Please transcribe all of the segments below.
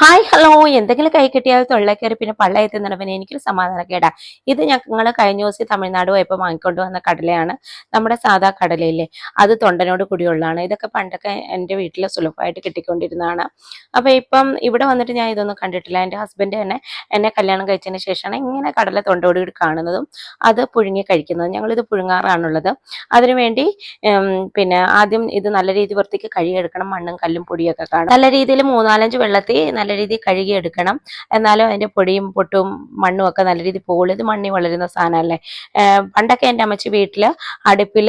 Hi hello എന്തെങ്കിലും കൈ കിട്ടിയാൽ തൊള്ളേക്കറി പിന്നെ പള്ളയെത്തുന്നവനെ എനിക്കൊരു സമാധാനക്കേടാ. ഇത് ഞങ്ങൾ കഴിഞ്ഞ ദിവസം തമിഴ്നാട് പോയപ്പോൾ വാങ്ങിക്കൊണ്ട് വന്ന കടലയാണ്. നമ്മുടെ സാധാ കടലയില്ലേ, അത് തൊണ്ടനോട് കൂടിയുള്ളതാണ്. ഇതൊക്കെ പണ്ടൊക്കെ എൻ്റെ വീട്ടിൽ സുലഭമായിട്ട് കിട്ടിക്കൊണ്ടിരുന്നതാണ്. അപ്പോൾ ഇപ്പം ഇവിടെ വന്നിട്ട് ഞാൻ ഇതൊന്നും കണ്ടിട്ടില്ല. എൻ്റെ ഹസ്ബൻഡ് തന്നെ എന്നെ കല്യാണം കഴിച്ചതിന് ശേഷമാണ് ഇങ്ങനെ കടല തൊണ്ടോട് കൂടി കാണുന്നതും അത് പുഴുങ്ങി കഴിക്കുന്നതും. ഞങ്ങളിത് പുഴുങ്ങാറാണുള്ളത്. അതിനുവേണ്ടി പിന്നെ ആദ്യം ഇത് നല്ല രീതിയിൽ വൃത്തിക്ക് കഴുകിയെടുക്കണം. മണ്ണും കല്ലും പൊടിയൊക്കെ കാണും. നല്ല രീതിയിൽ 3-4 വെള്ളത്തിൽ നല്ല രീതിയിൽ കഴുകിയെടുക്കണം. എന്നാലും അതിൻ്റെ പൊടിയും പൊട്ടും മണ്ണും ഒക്കെ നല്ല രീതിയിൽ പോകുള്ളൂ. ഇത് മണ്ണി വളരുന്ന സാധനമല്ലേ. പണ്ടൊക്കെ എൻ്റെ അമ്മച്ചി വീട്ടിൽ അടുപ്പിൽ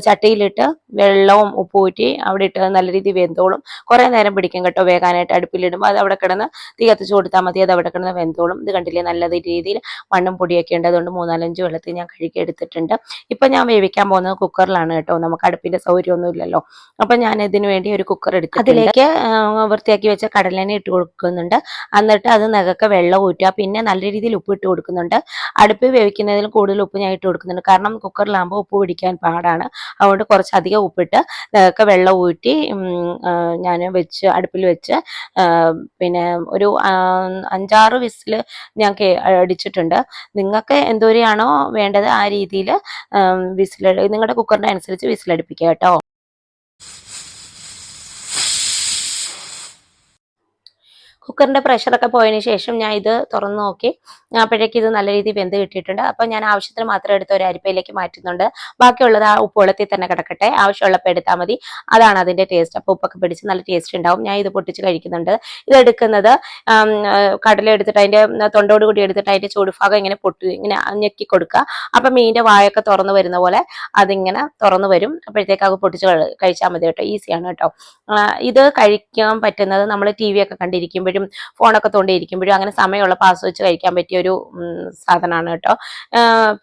ചട്ടിയിലിട്ട് വെള്ളവും ഉപ്പൂറ്റി അവിടെ ഇട്ട് നല്ല രീതിയിൽ വെന്തോളും. കുറേ നേരം പിടിക്കും കേട്ടോ വേകാനായിട്ട്. അടുപ്പിലിടുമ്പോൾ അത് അവിടെ കിടന്ന് തീ കത്തിച്ച് കൊടുത്താൽ മതി, അത് അവിടെ കിടന്ന് വെന്തോളും. ഇത് കണ്ടില്ലേ നല്ല രീതിയിൽ മണ്ണും പൊടിയൊക്കെ ഉണ്ട്. അതുകൊണ്ട് 3-4 വെള്ളത്തിൽ ഞാൻ കഴുകി എടുത്തിട്ടുണ്ട്. ഇപ്പം ഞാൻ വേവിക്കാൻ പോകുന്നത് കുക്കറിലാണ് കേട്ടോ. നമുക്ക് അടുപ്പിൻ്റെ സൗകര്യമൊന്നും ഇല്ലല്ലോ. അപ്പം ഞാൻ ഇതിനു വേണ്ടി ഒരു കുക്കർ എടുത്ത് അതിലേക്ക് വൃത്തിയാക്കി വെച്ച കടലേനെ ഇട്ട് കൊടുക്കുന്നുണ്ട്. എന്നിട്ട് അത് നഖക്കെ വെള്ളം ഊറ്റുക. പിന്നെ നല്ല രീതിയിൽ ഉപ്പ് ഇട്ട് കൊടുക്കുന്നുണ്ട്. അടുപ്പിൽ വേവിക്കുന്നതിലും കൂടുതൽ ഉപ്പ് ഞാൻ ഇട്ട് കൊടുക്കുന്നുണ്ട്. കാരണം കുക്കറിലാകുമ്പോൾ ഉപ്പ് പിടിക്കാൻ പാടാണ്. അതുകൊണ്ട് കുറച്ചധികം ഉപ്പിട്ട് നഖക്കെ വെള്ളം ഊറ്റി ഞാൻ അടുപ്പിൽ വെച്ച് പിന്നെ ഒരു 5-6 വിസിൽ ഞാൻ അടിച്ചിട്ടുണ്ട്. നിങ്ങൾക്ക് എന്തോരെയാണോ വേണ്ടത് ആ രീതിയിൽ നിങ്ങളുടെ കുക്കറിൻ്റെ അനുസരിച്ച് വിസിലടിപ്പിക്കുക കേട്ടോ. കുക്കറിൻ്റെ പ്രഷറൊക്കെ പോയതിന് ശേഷം ഞാൻ ഇത് തുറന്ന് നോക്കി. അപ്പോഴേക്ക് ഇത് നല്ല രീതിയിൽ വെന്ത് കിട്ടിയിട്ടുണ്ട്. അപ്പോൾ ഞാൻ ആവശ്യത്തിന് മാത്രം എടുത്ത് ഒരു അരിപ്പയിലേക്ക് മാറ്റുന്നുണ്ട്. ബാക്കിയുള്ളത് ആ ഉപ്പ് വെള്ളത്തിൽ തന്നെ കിടക്കട്ടെ. ആവശ്യമുള്ളപ്പോൾ എടുത്താൽ മതി. അതാണ് അതിൻ്റെ ടേസ്റ്റ്. അപ്പോൾ ഉപ്പൊക്കെ പിടിച്ച് നല്ല ടേസ്റ്റ് ഉണ്ടാവും. ഞാൻ ഇത് പൊട്ടിച്ച് കഴിക്കുന്നുണ്ട്. ഇതെടുക്കുന്നത് കടല എടുത്തിട്ട് അതിൻ്റെ തൊണ്ടോട് കൂടി എടുത്തിട്ട് അതിൻ്റെ ചൂടുഭാഗം ഇങ്ങനെ ഇങ്ങനെ ഞെക്കി കൊടുക്കുക. അപ്പം മീനിൻ്റെ വായൊക്കെ തുറന്ന് വരുന്ന പോലെ അതിങ്ങനെ തുറന്ന് വരും. അപ്പോഴത്തേക്ക് അത് പൊട്ടിച്ച് കഴിച്ചാൽ മതി കേട്ടോ. ഈസിയാണ് കേട്ടോ. ഇത് കഴിക്കാൻ പറ്റുന്നത് നമ്മൾ TV ഒക്കെ കണ്ടിരിക്കുമ്പോഴും ഫോണൊക്കെ തോണ്ടിയിരിക്കുമ്പോഴും അങ്ങനെ സമയമുള്ളപ്പോൾ ആസ്വദിച്ച് കഴിക്കാൻ പറ്റിയ ഒരു സാധനമാണ് കേട്ടോ.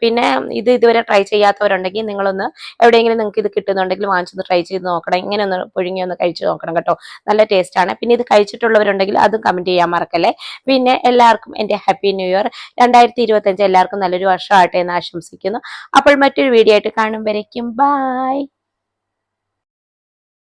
പിന്നെ ഇത് ഇതുവരെ ട്രൈ ചെയ്യാത്തവരുണ്ടെങ്കിൽ നിങ്ങളൊന്ന് എവിടെയെങ്കിലും നിങ്ങൾക്ക് ഇത് കിട്ടുന്നുണ്ടെങ്കിൽ വാങ്ങിച്ചൊന്ന് ട്രൈ ചെയ്ത് നോക്കണം. ഇങ്ങനെ ഒന്ന് പുഴുങ്ങി ഒന്ന് കഴിച്ച് നോക്കണം കേട്ടോ. നല്ല ടേസ്റ്റാണ്. പിന്നെ ഇത് കഴിച്ചിട്ടുള്ളവരുണ്ടെങ്കിൽ അതും കമൻറ്റ് ചെയ്യാൻ മറക്കല്ലേ. പിന്നെ എല്ലാവർക്കും എൻ്റെ ഹാപ്പി ന്യൂ ഇയർ. 2025 എല്ലാവർക്കും നല്ലൊരു വർഷമാകട്ടെ എന്ന് ആശംസിക്കുന്നു. അപ്പോൾ മറ്റൊരു വീഡിയോ ആയിട്ട് കാണുമ്പോഴേക്കും ബൈ.